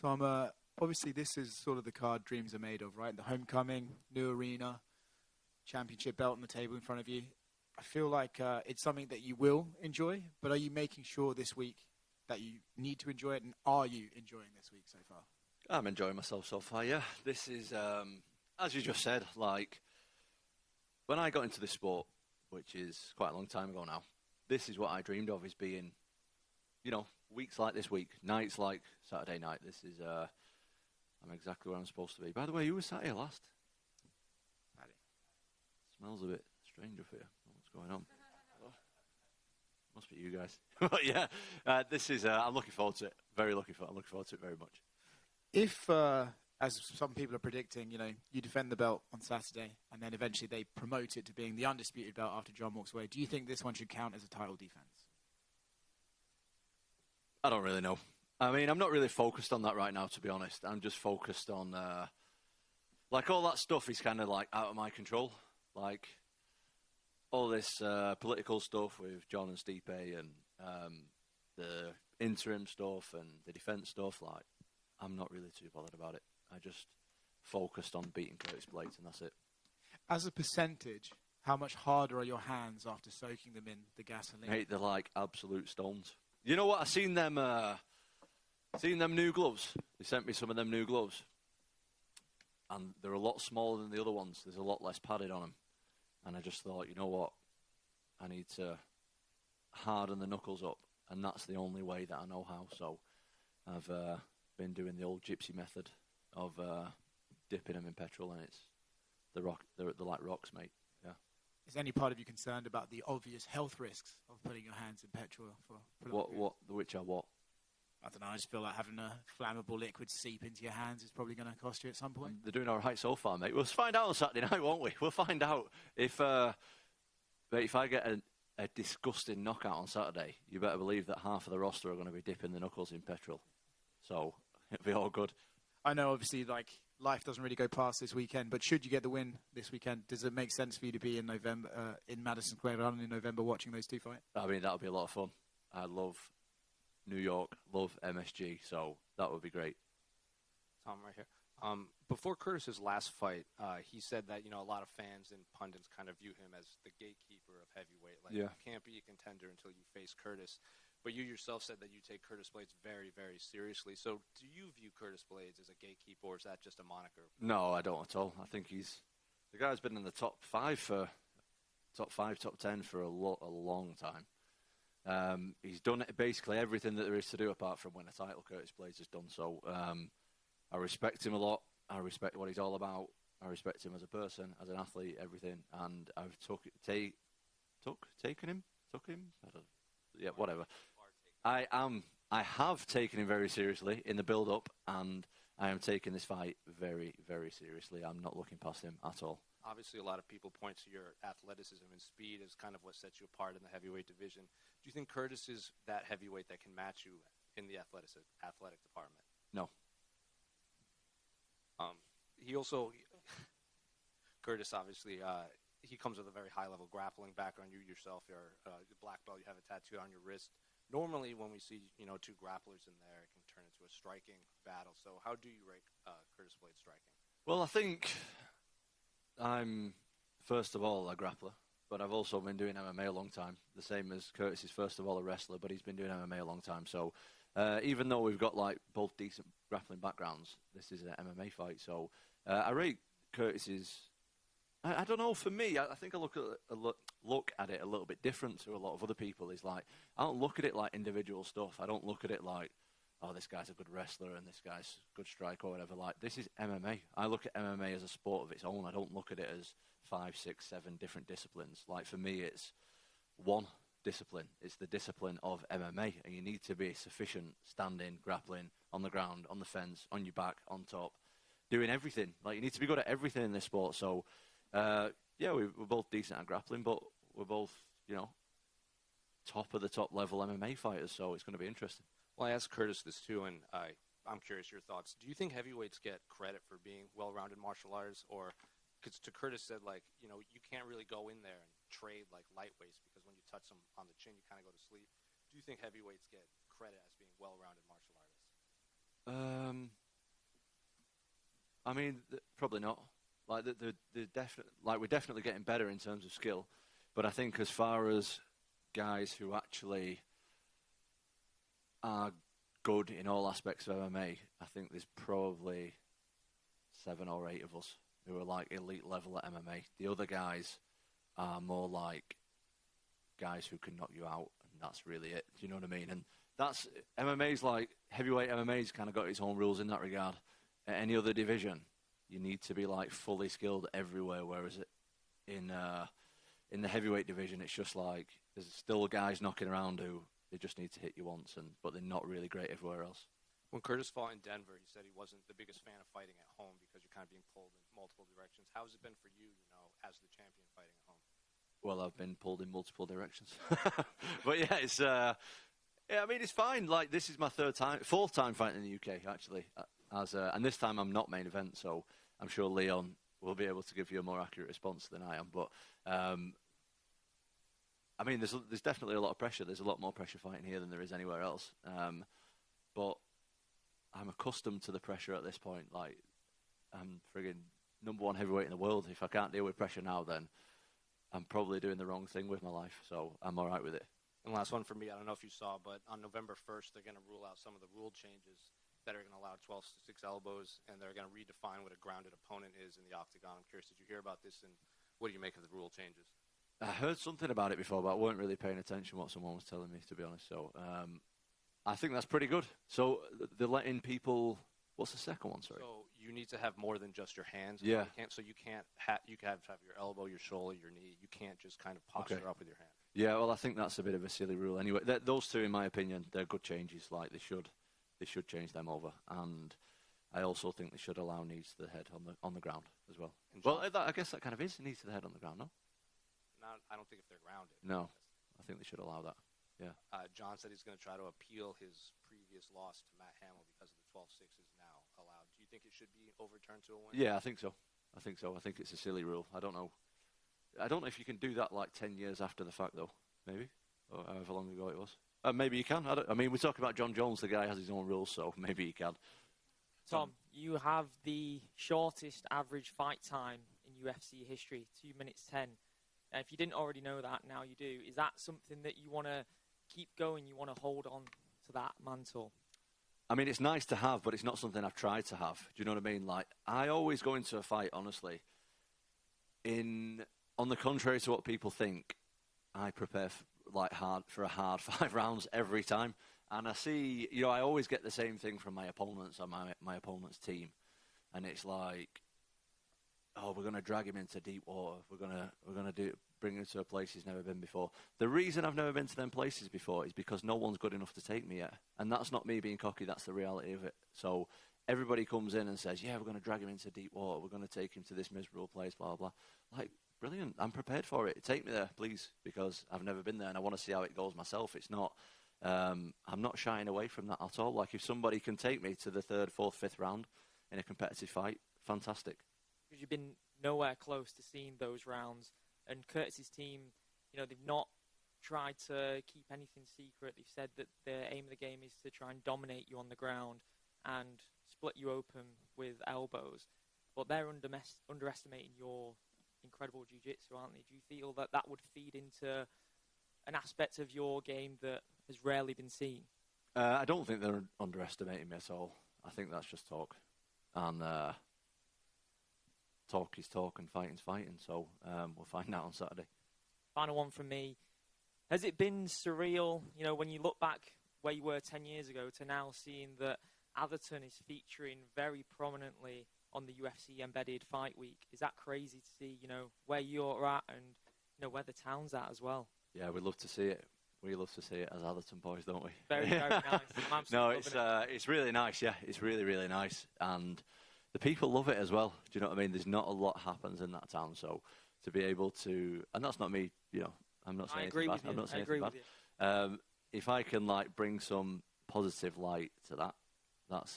So obviously this is sort of the card dreams are made of, right? The homecoming, new arena, championship belt on the table in front of you. I feel like it's something that you will enjoy, but are you making sure this week that you need to enjoy it, and are you enjoying this week so far? I'm enjoying myself so far, yeah. This is, as you just said, like, when I got into this sport, which is quite a long time ago now, this is what I dreamed of, is being, weeks like this week, nights like Saturday night. This is, I'm exactly where I'm supposed to be. By the way, who was sat here last? Paddy. Smells a bit strange up here. What's going on? Must be you guys. But yeah, this is, I'm looking forward to it. I'm looking forward to it very much. If, as some people are predicting, you defend the belt on Saturday and then eventually they promote it to being the undisputed belt after John walks away, do you think this one should count as a title defense? I don't really know. I mean, I'm not really focused on that right now, to be honest. I'm just focused on, all that stuff is kind of like out of my control. Like, all this political stuff with John and Stipe and the interim stuff and the defense stuff, like, I'm not really too bothered about it. I just focused on beating Curtis Blades, and that's it. As a percentage, how much harder are your hands after soaking them in the gasoline? Mate, they're like absolute stones. You know what? I seen them new gloves. They sent me some of them new gloves, and they're a lot smaller than the other ones. There's a lot less padded on them, and I just thought, you know what? I need to harden the knuckles up, and that's the only way that I know how. So I've been doing the old gypsy method of dipping them in petrol, and it's they're like rocks, mate. Yeah. Is any part of you concerned about the obvious health risks of putting your hands in petrol for Which are what? I don't know. I just feel like having a flammable liquid seep into your hands is probably going to cost you at some point. They're doing all right so far, mate. We'll find out on Saturday night, won't we? We'll find out if I get a disgusting knockout on Saturday, you better believe that half of the roster are going to be dipping the knuckles in petrol. So it'll be all good. I know, obviously, life doesn't really go past this weekend, but should you get the win this weekend, does it make sense for you to be in November in Madison Square Garden in November watching those two fight? I mean, that'll be a lot of fun. I love New York, love MSG, so that would be great. Tom, right here. Before Curtis's last fight, he said that a lot of fans and pundits kind of view him as the gatekeeper of heavyweight. Like, you can't be a contender until you face Curtis. But you yourself said that you take Curtis Blades very, very seriously. So do you view Curtis Blades as a gatekeeper, or is that just a moniker? No, I don't at all. I think the guy's been in the top 10 for a long time. He's done basically everything that there is to do apart from win a title. Curtis Blades has done so. I respect him a lot. I respect what he's all about. I respect him as a person, as an athlete, everything. And I've taken him. Whatever. I have taken him very seriously in the build-up, and I am taking this fight very, very seriously. I'm not looking past him at all. Obviously, a lot of people point to your athleticism and speed as kind of what sets you apart in the heavyweight division. Do you think Curtis is that heavyweight that can match you in the athletic department? No. Curtis, obviously, he comes with a very high-level grappling background. You yourself are a black belt. You have a tattoo on your wrist. Normally, when we see two grapplers in there, it can turn into a striking battle. So how do you rate Curtis Blades striking? Well, I think I'm, first of all, a grappler, but I've also been doing MMA a long time. The same as Curtis is, first of all, a wrestler, but he's been doing MMA a long time. So even though we've got both decent grappling backgrounds, this is an MMA fight. So I rate Curtis's. I don't know. For me, I think I look at it a little bit different to a lot of other people. Is like, I don't look at it like individual stuff. I don't look at it like, oh, this guy's a good wrestler and this guy's a good striker or whatever. Like, this is MMA. I look at MMA as a sport of its own. I don't look at it as 5, 6, 7 different disciplines. Like, for me, it's one discipline. It's the discipline of MMA, and you need to be sufficient standing, grappling, on the ground, on the fence, on your back, on top, doing everything. Like, you need to be good at everything in this sport. So. We're both decent at grappling, but we're both, top of the top level MMA fighters, so it's going to be interesting. Well, I asked Curtis this too, and I'm curious your thoughts. Do you think heavyweights get credit for being well-rounded martial artists, or because to Curtis said, you can't really go in there and trade like lightweights because when you touch them on the chin, you kind of go to sleep. Do you think heavyweights get credit as being well-rounded martial artists? I mean, probably not. Like we're definitely getting better in terms of skill, but I think as far as guys who actually are good in all aspects of MMA, I think there's probably 7 or 8 of us who are like elite level at MMA. The other guys are more like guys who can knock you out, and that's really it. Do you know what I mean? And that's MMA's like heavyweight MMA's kind of got its own rules in that regard. At any other division, you need to be like fully skilled everywhere, whereas in the heavyweight division, it's just like there's still guys knocking around who they just need to hit you once, but they're not really great everywhere else. When Curtis fought in Denver, he said he wasn't the biggest fan of fighting at home because you're kind of being pulled in multiple directions. How has it been for you, as the champion fighting at home? Well, I've been pulled in multiple directions, but yeah, it's I mean, it's fine. Like, this is my 4th time fighting in the UK actually, and this time I'm not main event, so I'm sure Leon will be able to give you a more accurate response than I am. But I mean, there's definitely a lot of pressure. There's a lot more pressure fighting here than there is anywhere else. But I'm accustomed to the pressure at this point. Like, I'm friggin' #1 heavyweight in the world. If I can't deal with pressure now, then I'm probably doing the wrong thing with my life. So I'm all right with it. And last one for me, I don't know if you saw, but on November 1st, they're going to rule out some of the rule changes that are going to allow 12-6 elbows, and they're going to redefine what a grounded opponent is in the octagon. I'm curious, did you hear about this, and what do you make of the rule changes? I heard something about it before, but I weren't really paying attention what someone was telling me, to be honest. So I think that's pretty good. So they're letting people... What's the second one, sorry? So you need to have more than just your hands. Yeah. You can't have your elbow, your shoulder, your knee. You can't just kind of posture up with your hand. Yeah, well, I think that's a bit of a silly rule. Anyway, those two, in my opinion, they're good changes. Like, they should change them over. And I also think they should allow knees to the head on the ground as well. Well, I guess that kind of is knees to the head on the ground, no? I don't think if they're grounded. No, I think they should allow that. Yeah. John said he's going to try to appeal his previous loss to Matt Hamill because of the 12-6 is now allowed. Do you think it should be overturned to a win? Yeah, I think so. I think it's a silly rule. I don't know if you can do that like 10 years after the fact, though. Maybe, or however long ago it was. Maybe you can. I mean, we're talking about John Jones. The guy has his own rules, so maybe he can. Tom, you have the shortest average fight time in UFC history, 2 minutes 10. If you didn't already know that, now you do. Is that something that you want to keep going? You want to hold on to that mantle? I mean, it's nice to have, but it's not something I've tried to have. Do you know what I mean? Like, I always go into a fight, honestly, on the contrary to what people think, I prepare for a hard 5 rounds every time. And I see, I always get the same thing from my opponents on my opponent's team. And it's like, oh, we're going to drag him into deep water. We're going to bring him to a place he's never been before. The reason I've never been to them places before is because no one's good enough to take me yet. And that's not me being cocky. That's the reality of it. So everybody comes in and says, yeah, we're going to drag him into deep water. We're going to take him to this miserable place, blah, blah, blah. Like, brilliant. I'm prepared for it. Take me there, please, because I've never been there and I want to see how it goes myself. It's not, I'm not shying away from that at all. Like, if somebody can take me to the 3rd, 4th, 5th round in a competitive fight, fantastic. Because you've been nowhere close to seeing those rounds. And Curtis's team, they've not tried to keep anything secret. They've said that the aim of the game is to try and dominate you on the ground and split you open with elbows. But they're underestimating your incredible jiu-jitsu, aren't they? Do you feel that that would feed into an aspect of your game that has rarely been seen? I don't think they're underestimating me at all. I think that's just talk. And talk is talk and fighting's fighting. So we'll find out on Saturday. Final one from me. Has it been surreal, when you look back where you were 10 years ago to now seeing that Atherton is featuring very prominently on the UFC Embedded Fight Week? Is that crazy to see, where you're at and, where the town's at as well? Yeah, we'd love to see it. We love to see it as Atherton boys, don't we? Very, very nice. No, it's really nice, yeah. It's really, really nice. And the people love it as well. Do you know what I mean? There's not a lot happens in that town. So to be able to, and that's not me, I'm not saying anything bad. I'm not saying anything bad. If I can, bring some positive light to that, that's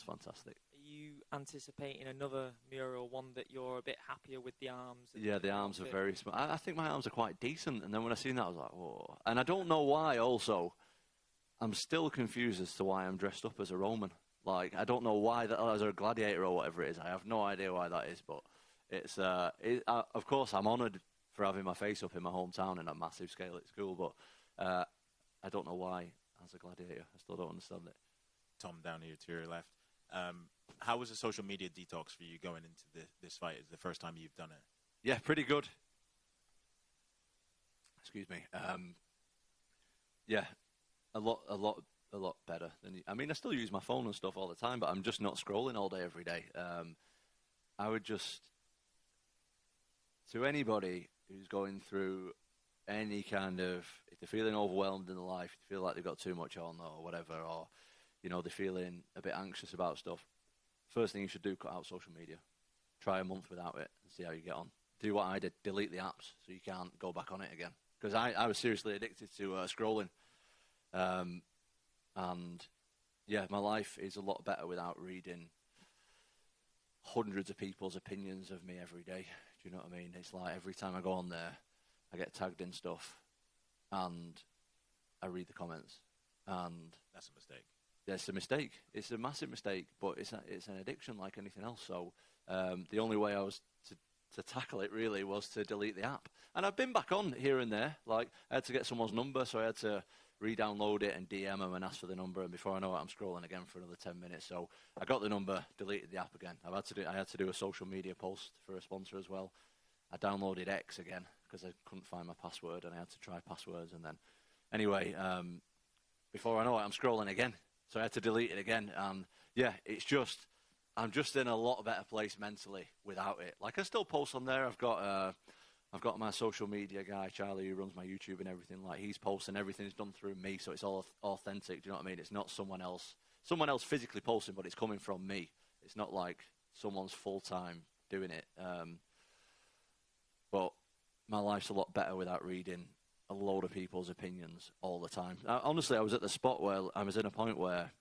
fantastic. Are you anticipating another mural, one that you're a bit happier with the arms? Yeah, the arms are very small. I think my arms are quite decent. And then when I seen that, I was like, whoa. And I don't know why also. I'm still confused as to why I'm dressed up as a Roman. Like, I don't know why that, as a gladiator or whatever it is. I have no idea why that is, but it's of course I'm honoured for having my face up in my hometown in a massive scale at school, but I don't know why as a gladiator. I still don't understand it. Tom, down here to your left. How was the social media detox for you going into this fight? Is the first time you've done it? Yeah, pretty good. Excuse me. Yeah, a lot better than. I mean, I still use my phone and stuff all the time, but I'm just not scrolling all day every day. I would just, to anybody who's going through any kind of, if they're feeling overwhelmed in their life, if they feel like they've got too much on or whatever, or they're feeling a bit anxious about stuff, first thing you should do, cut out social media. Try a month without it and see how you get on. Do what I did, delete the apps so you can't go back on it again. Because I was seriously addicted to scrolling. And yeah, my life is a lot better without reading hundreds of people's opinions of me every day. Do you know what I mean? It's like every time I go on there, I get tagged in stuff and I read the comments. And that's a mistake. It's a mistake. It's a massive mistake, but it's an addiction like anything else. So the only way I was to tackle it really was to delete the app. And I've been back on here and there. Like, I had to get someone's number, so I had to re-download it and DM them and ask for the number. And before I know it, I'm scrolling again for another 10 minutes. So I got the number, deleted the app again. I had to do a social media post for a sponsor as well. I downloaded X again because I couldn't find my password, and I had to try passwords. And then, anyway, before I know it, I'm scrolling again. So I had to delete it again. And yeah, I'm just in a lot better place mentally without it. Like, I still post on there. I've got my social media guy, Charlie, who runs my YouTube and everything. Like, he's posting, everything's done through me, so it's all authentic. Do you know what I mean? It's not someone else physically posting, but it's coming from me. It's not like someone's full-time doing it. But my life's a lot better without reading a load of people's opinions all the time. Honestly, I was at the spot where I was in a point where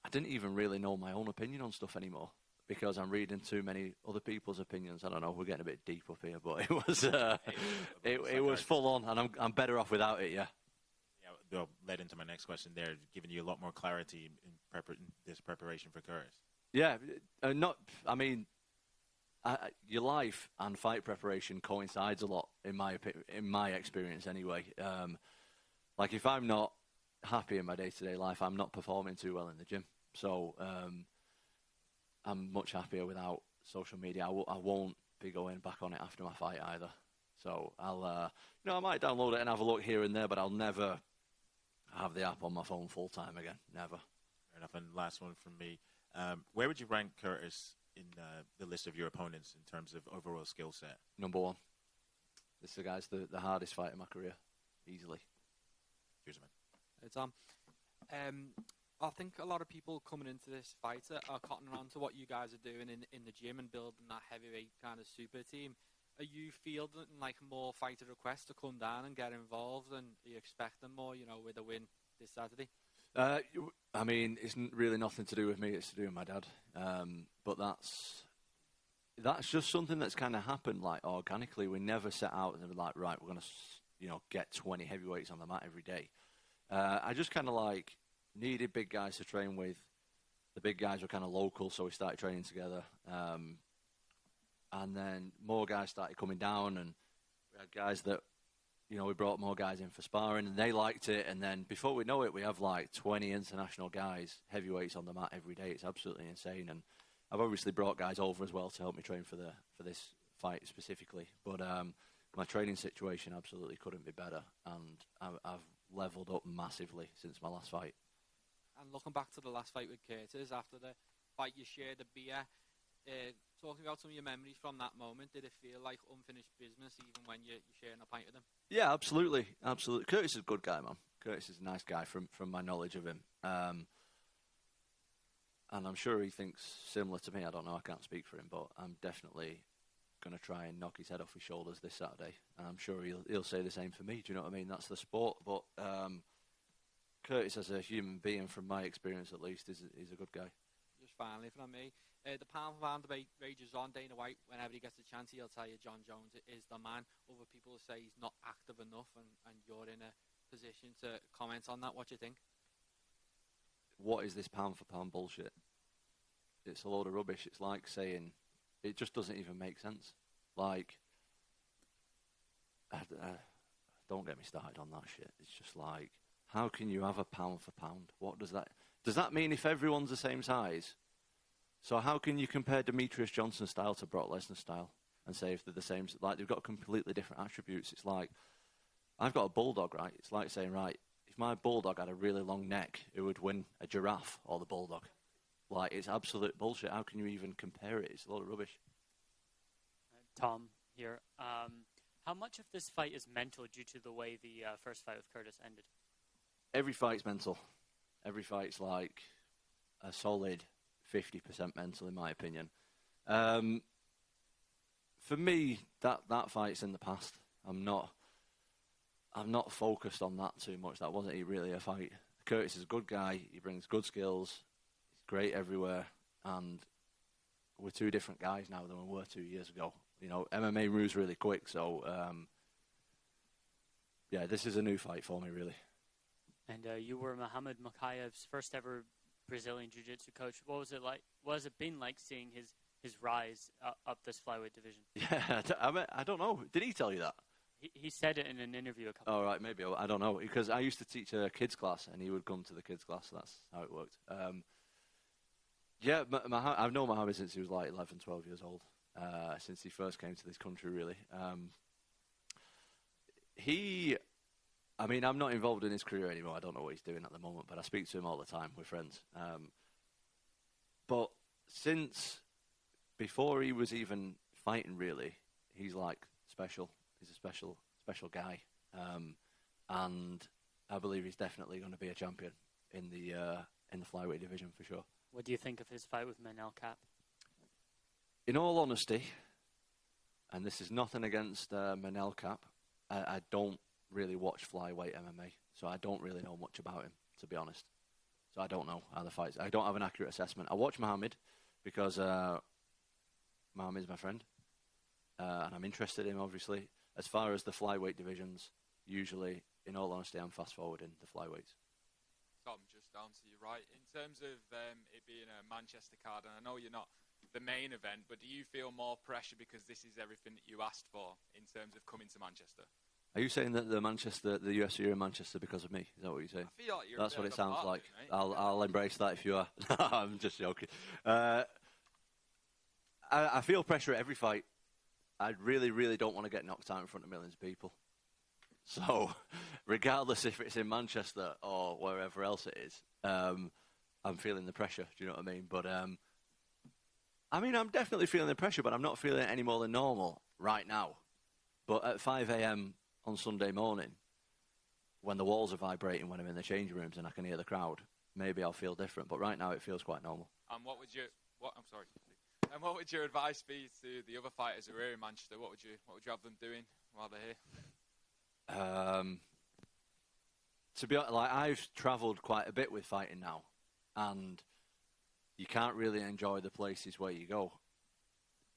I didn't even really know my own opinion on stuff anymore because I'm reading too many other people's opinions. I don't know, we're getting a bit deep up here, but it was it was full on, and I'm better off without it. Yeah. Yeah, well, led into my next question there, giving you a lot more clarity in this preparation for Curtis. Yeah, your life and fight preparation coincides a lot in my experience anyway. Like, if I'm not happy in my day-to-day life, I'm not performing too well in the gym. So I'm much happier without social media. I won't be going back on it after my fight either. So I'll, I might download it and have a look here and there, but I'll never have the app on my phone full time again. Never. Fair enough. And last one from me. Where would you rank Curtis in the list of your opponents in terms of overall skill set? Number one. This guy's the hardest fight in my career, easily. Cheers, man. Hey, Tom. I think a lot of people coming into this fight are cottoning on to what you guys are doing in the gym and building that heavyweight kind of super team. Are you fielding like more fighter requests to come down and get involved, and are you expecting more, with a win this Saturday? I mean, it's really nothing to do with me. It's to do with my dad. But that's just something that's kind of happened like organically. We never set out and were like, right, we're going to get 20 heavyweights on the mat every day. I just kind of like needed big guys to train with. The big guys were kind of local, so we started training together. And then more guys started coming down, and we had guys that, we brought more guys in for sparring, and they liked it. And then before we know it, we have like 20 international guys, heavyweights on the mat every day. It's absolutely insane. And I've obviously brought guys over as well to help me train for this fight specifically. But my training situation absolutely couldn't be better, and I've leveled up massively since my last fight. And looking back to the last fight with Curtis, after the fight you shared a beer, talking about some of your memories from that moment, did it feel like unfinished business even when you're sharing a pint with him? Yeah, absolutely. Curtis is a good guy, man. Curtis is a nice guy from my knowledge of him. And I'm sure he thinks similar to me. I don't know, I can't speak for him, but I'm definitely going to try and knock his head off his shoulders this Saturday. And I'm sure he'll say the same for me. Do you know what I mean? That's the sport. But Curtis, as a human being, from my experience at least, is a good guy. Just finally from me, the pound-for-pound debate rages on. Dana White, whenever he gets a chance, he'll tell you John Jones is the man. Other people say he's not active enough, and you're in a position to comment on that. What do you think? what is this pound for pound bullshit? It's a load of rubbish. It's like saying, it just doesn't even make sense. Like, don't get me started on that shit. It's just like, how can you have a pound for pound? What does that mean if everyone's the same size? So how can you compare Demetrius Johnson's style to Brock Lesnar's style and say if they're the same? Like, they've got completely different attributes. It's like, I've got a bulldog, right? It's like saying, right, if my bulldog had a really long neck, it would win a giraffe or the bulldog. Like, it's absolute bullshit. How can you even compare it? It's a load of rubbish. Tom here. How much of this fight is mental due to the way the first fight with Curtis ended? Every fight's mental. Every fight's like a solid 50% mental, in my opinion. For me, that fight's in the past. I'm not focused on that too much. That wasn't really a fight. Curtis is a good guy. He brings good skills. He's great everywhere. And we're two different guys now than we were 2 years ago. You know, MMA moves really quick. So, yeah, this is a new fight for me, really. And you were Muhammad Makayev's first ever Brazilian Jiu-Jitsu coach. What was it like? What has it been like seeing his rise up this flyweight division? Yeah, I don't know. Did he tell you that? He said it in an interview a couple Oh, right, maybe. I don't know. Because I used to teach a kids class, and he would come to the kids class. That's how it worked. Yeah, I've known Muhammad since he was like 11, 12 years old, since he first came to this country, really. I mean, I'm not involved in his career anymore. I don't know what he's doing at the moment, but I speak to him all the time. We're friends. But before he was even fighting, really, he's like special. He's a special guy. And I believe he's definitely going to be a champion in the flyweight division for sure. What do you think of his fight with Manel Kape? In all honesty, and this is nothing against Manel Kape, I don't really watch flyweight MMA, so I don't really know much about him, to be honest. So I don't know how the fights. I don't have an accurate assessment. I watch Muhammad because Muhammad's my friend, and I'm interested in him, obviously. As far as the flyweight divisions, usually, in all honesty, I'm fast-forwarding the flyweights. Tom, just to answer you right, in terms of it being a Manchester card, and I know you're not the main event, but do you feel more pressure because this is everything that you asked for in terms of coming to Manchester? Are you saying that the UFC are in Manchester because of me? Is that what you're saying? I feel like you're That's what it sounds like. It, I'll embrace that if you are. I'm just joking. I feel pressure at every fight. I really, really don't want to get knocked out in front of millions of people. So, regardless if it's in Manchester or wherever else it is, I'm feeling the pressure. Do you know what I mean? But I mean, I'm definitely feeling the pressure, but I'm not feeling it any more than normal right now. But at 5 a.m. on Sunday morning, when the walls are vibrating, when I'm in the changing rooms and I can hear the crowd, maybe I'll feel different. But right now, it feels quite normal. And what would your advice be to the other fighters who are here in Manchester? What would you have them doing while they're here? To be honest, like, I've travelled quite a bit with fighting now, and you can't really enjoy the places where you go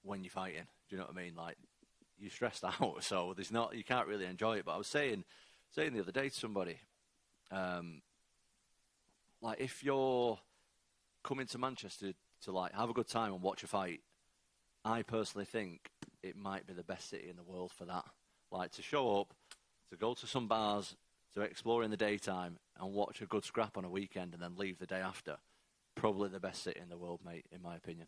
when you're fighting. Do you know what I mean? Like, you're stressed out, so you can't really enjoy it. But I was saying the other day to somebody, like, if you're coming to Manchester to like have a good time and watch a fight, I personally think it might be the best city in the world for that. Like, to show up, to go to some bars, to explore in the daytime and watch a good scrap on a weekend and then leave the day after. Probably the best city in the world, mate, in my opinion.